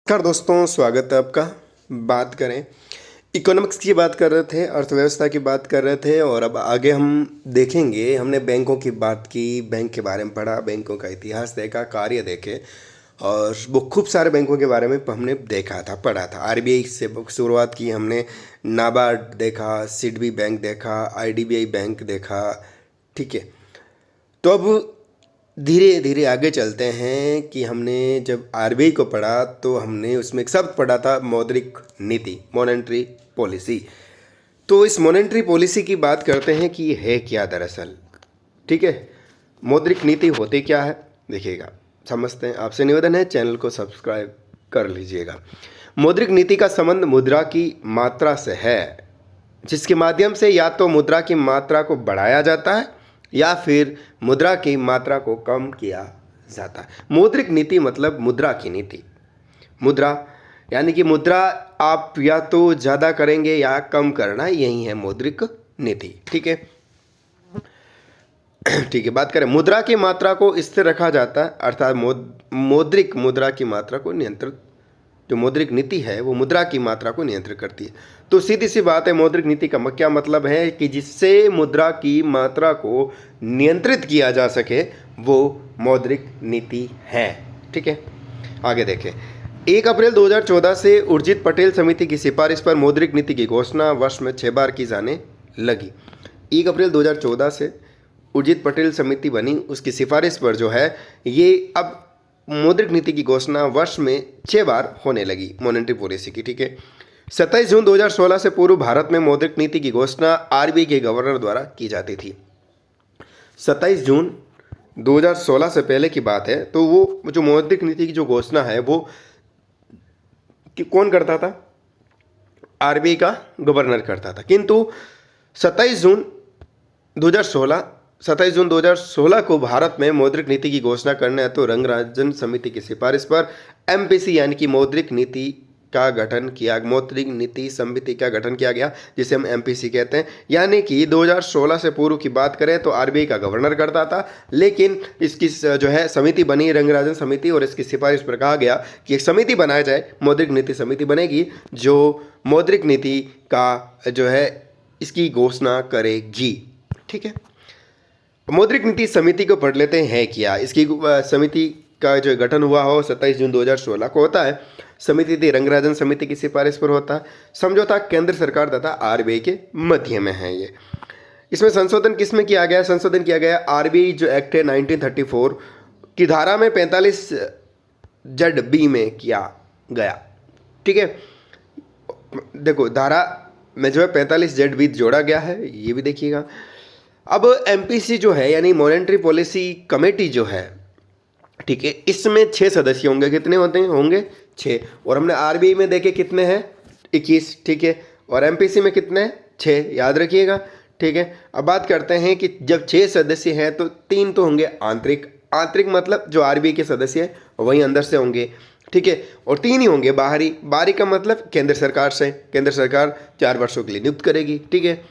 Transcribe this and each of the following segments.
नमस्कार दोस्तों, स्वागत है आपका। बात करें इकोनॉमिक्स की, बात कर रहे थे, अर्थव्यवस्था की बात कर रहे थे और अब आगे हम देखेंगे। हमने बैंकों की बात की, बैंक के बारे में पढ़ा, बैंकों का इतिहास देखा, कार्य देखे और वो खूब सारे बैंकों के बारे में हमने देखा था, पढ़ा था। आरबीआई से शुरुआत की हमने, नाबार्ड देखा, सिडबी बैंक देखा, आईडीबीआई बैंक देखा। ठीक है, तो अब धीरे धीरे आगे चलते हैं कि हमने जब आरबीआई को पढ़ा तो हमने उसमें एक शब्द पढ़ा था, मौद्रिक नीति, मॉनेटरी पॉलिसी। तो इस मॉनेटरी पॉलिसी की बात करते हैं कि ये है क्या दरअसल। ठीक है, मौद्रिक नीति होती क्या है देखिएगा, समझते हैं। आपसे निवेदन है चैनल को सब्सक्राइब कर लीजिएगा। मौद्रिक नीति का संबंध मुद्रा की मात्रा से है, जिसके माध्यम से या तो मुद्रा की मात्रा को बढ़ाया जाता है या फिर मुद्रा की मात्रा को कम किया जाता है। मौद्रिक नीति मतलब मुद्रा की नीति। मुद्रा यानी कि मुद्रा आप या तो ज़्यादा करेंगे या कम करना, यही है मौद्रिक नीति। ठीक है, ठीक है। बात करें मुद्रा की मात्रा को स्थिर रखा जाता है, अर्थात मौद्रिक मुद्रा की मात्रा को नियंत्रित, जो मौद्रिक नीति है वो मुद्रा की मात्रा को नियंत्रित करती है। तो सीधी सी बात है, मौद्रिक नीति का क्या मतलब है कि जिससे मुद्रा की मात्रा को नियंत्रित किया जा सके, वो मौद्रिक नीति है। ठीक है, आगे देखें। 1 अप्रैल 2014 से उर्जित पटेल समिति की सिफारिश पर मौद्रिक नीति की घोषणा वर्ष में 6 बार की जाने लगी। 1 अप्रैल 2014 से उर्जित पटेल समिति बनी, उसकी सिफारिश पर जो है ये अब मौद्रिक नीति की घोषणा वर्ष में 6 बार होने लगी, मॉनेटरी पॉलिसी की। ठीक है, 27 जून 2016 से पूर्व भारत में मौद्रिक नीति की घोषणा आरबीआई के गवर्नर द्वारा की जाती थी। 27 जून 2016 से पहले की बात है, तो वो जो मौद्रिक नीति की जो घोषणा है वो कौन करता था? आरबीआई का गवर्नर करता था। किंतु 27 जून 2016 को भारत में मौद्रिक नीति की घोषणा करने हेतु रंगराजन समिति की सिफारिश पर एमपीसी यानी कि मौद्रिक नीति समिति का गठन किया गया, जिसे हम एमपीसी कहते हैं। यानी कि 2016 से पूर्व की बात करें तो आरबीआई का गवर्नर करता था, लेकिन इसकी जो है समिति बनी, रंगराजन समिति, और इसकी सिफारिश पर कहा गया कि एक समिति बनाया जाए, मौद्रिक नीति समिति बनेगी जो मौद्रिक नीति का जो है इसकी घोषणा करेगी। ठीक है, मौद्रिक नीति समिति को पढ़ लेते हैं क्या। इसकी समिति का जो गठन हुआ हो 27 जून 2016 को होता है। समिति थी रंगराजन समिति की सिफारिश पर होता है। समझौता केंद्र सरकार तथा आरबीआई के मध्य में है ये। इसमें संशोधन किसमें किया गया? संशोधन किया गया आरबीआई जो एक्ट है 1934 की धारा में 45 जड बी में किया गया। ठीक है, देखो धारा में जो है 45 जड बी जोड़ा गया है, ये भी देखिएगा। अब एमपीसी जो है यानी मॉनेटरी पॉलिसी कमेटी जो है, ठीक है, इसमें 6 सदस्य होंगे। कितने होते हैं? होंगे 6। और हमने आरबीआई में देखे कितने हैं? 21। ठीक है, और एमपीसी में कितने हैं? 6, याद रखिएगा। ठीक है, अब बात करते हैं कि जब 6 सदस्य हैं तो 3 तो होंगे आंतरिक मतलब जो आरबीआई के सदस्य हैं वही अंदर से होंगे। ठीक है, और 3 ही होंगे बाहरी का मतलब केंद्र सरकार से, केंद्र सरकार 4 वर्षों के लिए नियुक्त करेगी। ठीक है,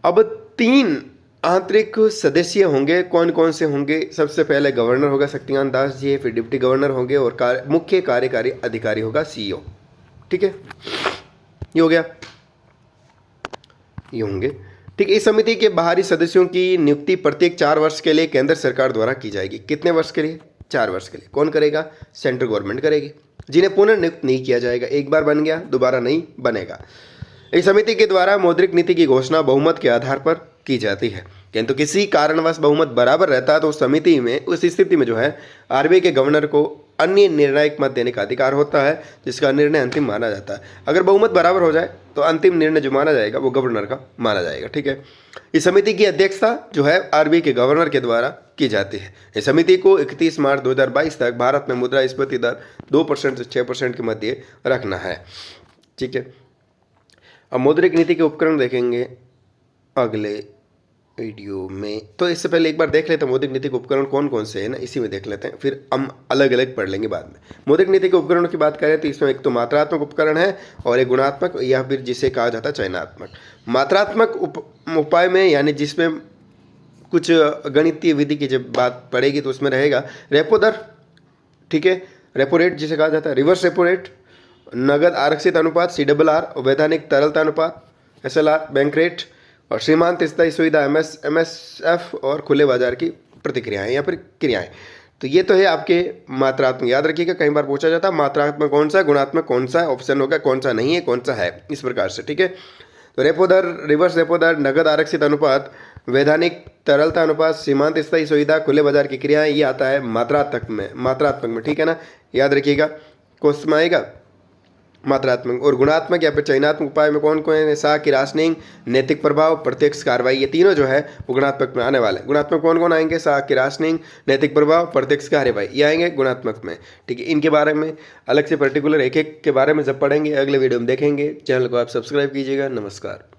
अब 3 आंतरिक सदस्य होंगे। कौन कौन से होंगे? सबसे पहले गवर्नर होगा शक्तिकांत दास जी, फिर डिप्टी गवर्नर होंगे और मुख्य कार्यकारी अधिकारी होगा सीईओ। ठीक है, ये हो गया, ये होंगे। ठीक है, इस समिति के बाहरी सदस्यों की नियुक्ति प्रत्येक 4 वर्ष के लिए केंद्र सरकार द्वारा की जाएगी। कितने वर्ष के लिए? 4 वर्ष के लिए। कौन करेगा? सेंट्रल गवर्नमेंट करेगी, जिन्हें पुनर्नियुक्त नहीं किया जाएगा। एक बार बन गया, दोबारा नहीं बनेगा। इस समिति के द्वारा मौद्रिक नीति की घोषणा बहुमत के आधार पर की जाती है, किंतु किसी कारणवश बहुमत बराबर रहता है तो उस स्थिति में जो है आरबीआई के गवर्नर को अन्य निर्णायक मत देने का अधिकार होता है, जिसका निर्णय अंतिम माना जाता है। अगर बहुमत बराबर हो जाए तो अंतिम निर्णय जो माना जाएगा वो गवर्नर का माना जाएगा। ठीक है, इस समिति की अध्यक्षता जो है आरबीआई के गवर्नर के द्वारा की जाती है। इस समिति को 31 मार्च 2022 तक भारत में मुद्रास्फीति दर 2% से 6% के मध्य रखना है। ठीक है, अब मौद्रिक नीति के उपकरण देखेंगे अगले वीडियो में। तो इससे पहले एक बार देख लेते हैं मौद्रिक नीति के उपकरण कौन कौन से हैं ना, इसी में देख लेते हैं, फिर हम अलग अलग पढ़ लेंगे बाद में। मौद्रिक नीति के उपकरणों की बात करें तो इसमें एक तो मात्रात्मक उपकरण है और एक गुणात्मक, या फिर जिसे कहा जाता है चयनात्मक। मात्रात्मक उपाय में यानी जिसमें कुछ गणितीय विधि की जब बात पड़ेगी तो उसमें रहेगा रेपो दर, ठीक है, रेपो रेट जिसे कहा जाता है रिवर्स रेपो रेट, नगद आरक्षित अनुपात CRR, वैधानिक तरलता अनुपात SLR, बैंक रेट और सीमांत स्थायी सुविधा MSF और खुले बाजार की प्रतिक्रियाएं या फिर क्रियाएं। तो ये तो है आपके मात्रात्मक, याद रखिएगा कई बार पूछा जाता है मात्रात्मक कौन सा है, गुणात्मक कौन सा है, ऑप्शन होगा कौन सा नहीं है कौन सा है, इस प्रकार से, ठीक है। तो रेपो दर, रिवर्स रेपो दर, नगद आरक्षित अनुपात, वैधानिक तरलता अनुपात, सीमांत स्थायी सुविधा, खुले बाजार की क्रियाएं, ये आता है मात्रात्मक में, ठीक है ना, याद रखिएगा क्वेश्चन में आएगा मात्रात्मक। और गुणात्मक या फिर चयनात्मक उपाय में कौन कौन है, साख की राशनिंग, नैतिक प्रभाव, प्रत्यक्ष कार्रवाई, ये तीनों जो है वो गुणात्मक में आने वाले हैं। गुणात्मक कौन कौन आएंगे, साख की राशनिंग, नैतिक प्रभाव, प्रत्यक्ष कार्रवाई, ये आएंगे गुणात्मक में, ठीक है। इनके बारे में अलग से पर्टिकुलर एक एक के बारे में जब पढ़ेंगे अगले वीडियो में देखेंगे। चैनल को आप सब्सक्राइब कीजिएगा। नमस्कार।